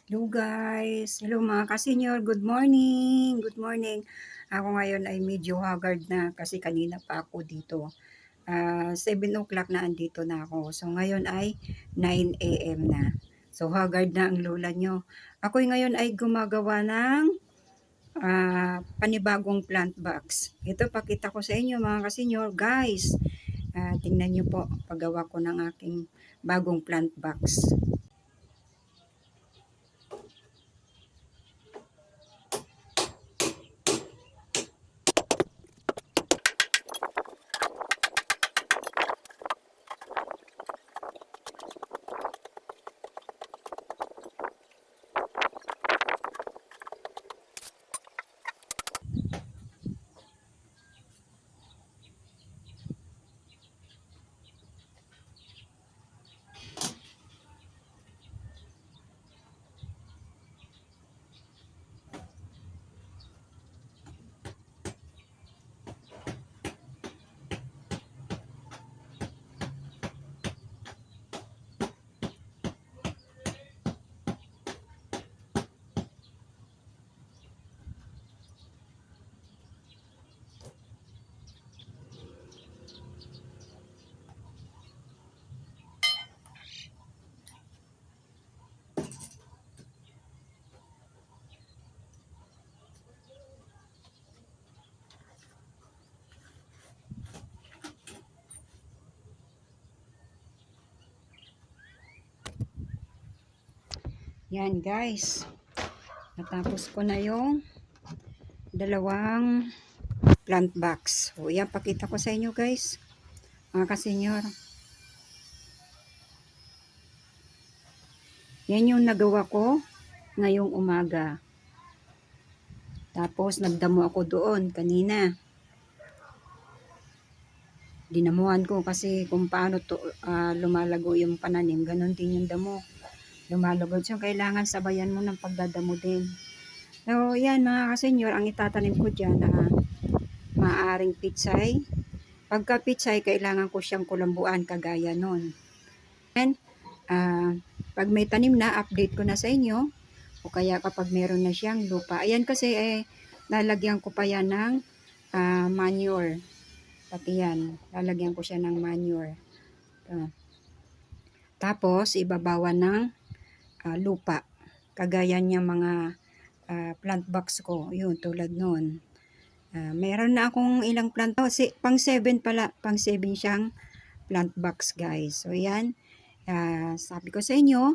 Hello guys, hello mga ka-senior, good morning, good morning. Ako ngayon ay medyo haggard na kasi kanina pa ako dito. 7 o'clock na andito na ako. So ngayon ay 9 a.m. na. So haggard na ang lola nyo. Ako ngayon ay gumagawa ng panibagong plant box. Ito pakita ko sa inyo mga ka-senior. Guys, tingnan nyo po paggawa ko ng aking bagong plant box. Yan guys, natapos ko na yung dalawang plant box. So yan, pakita ko sa inyo guys, mga ka-senior. Yan yung nagawa ko ngayong umaga. Tapos nagdamo ako doon kanina. Dinamuhan ko kasi kung paano to, lumalago yung pananim, ganun din yung damo. Lumalago. So kailangan sabayan mo ng pagdadamo din. So yan mga ka-senior, ang itatanim ko dyan maaring pitsay. Pagka pitsay, kailangan ko siyang kulambuan kagaya nun. And pag may tanim na, update ko na sa inyo. O kaya kapag meron na siyang lupa. Ayan kasi lalagyan ko pa yan ng manure. Pati yan, lalagyan ko siya ng manure. Tapos, ibabawan ng lupa. Kagaya niya mga plant box ko. Yun, tulad nun. Meron na akong ilang plant. Pang 7 pala. Pang 7 siyang plant box guys. So, yan. Sabi ko sa inyo,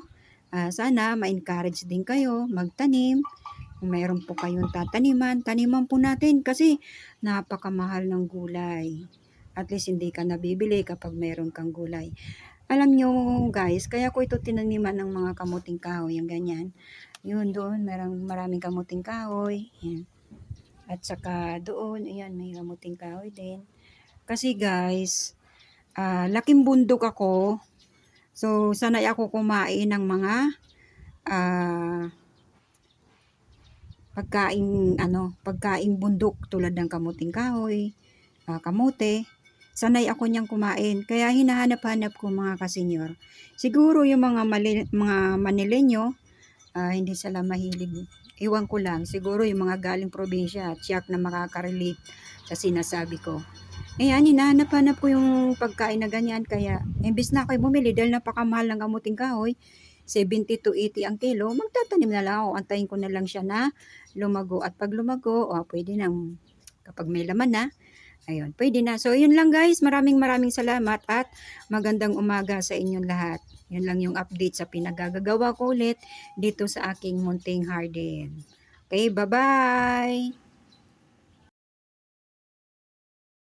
sana ma-encourage din kayo magtanim. Kung mayroon po kayong tataniman, taniman po natin kasi napakamahal ng gulay. At least hindi ka nabibili kapag mayroon kang gulay. Alam nyo guys, kaya ko ito tinaniman ng mga kamuting kahoy, yung ganyan. Yun doon, maraming kamuting kahoy. Yan. At saka doon, ayan, may kamuting kahoy din. Kasi guys, laking bundok ako. So, sanay ako kumain ng mga pagkaing bundok tulad ng kamuting kahoy, kamote. Sanay ako niyang kumain. Kaya hinahanap-hanap ko mga kasenyor. Siguro yung mga Manileño, hindi sila mahilig. Iwan ko lang. Siguro yung mga galing probinsya, tiyak na makaka-relate sa sinasabi ko. Ayan, hinahanap-hanap ko yung pagkain na ganyan. Kaya, imbis na ako bumili dahil napakamahal ng kamuting kahoy, 70 to 80 ang kilo, magtatanim na lang ako. Antayin ko na lang siya na lumago. At pag lumago, pwede nang, kapag may laman na, ayun, pwede na. So, yun lang guys. Maraming salamat at magandang umaga sa inyong lahat. Yun lang yung update sa pinagagagawa ko ulit dito sa aking munting garden. Okay, bye-bye!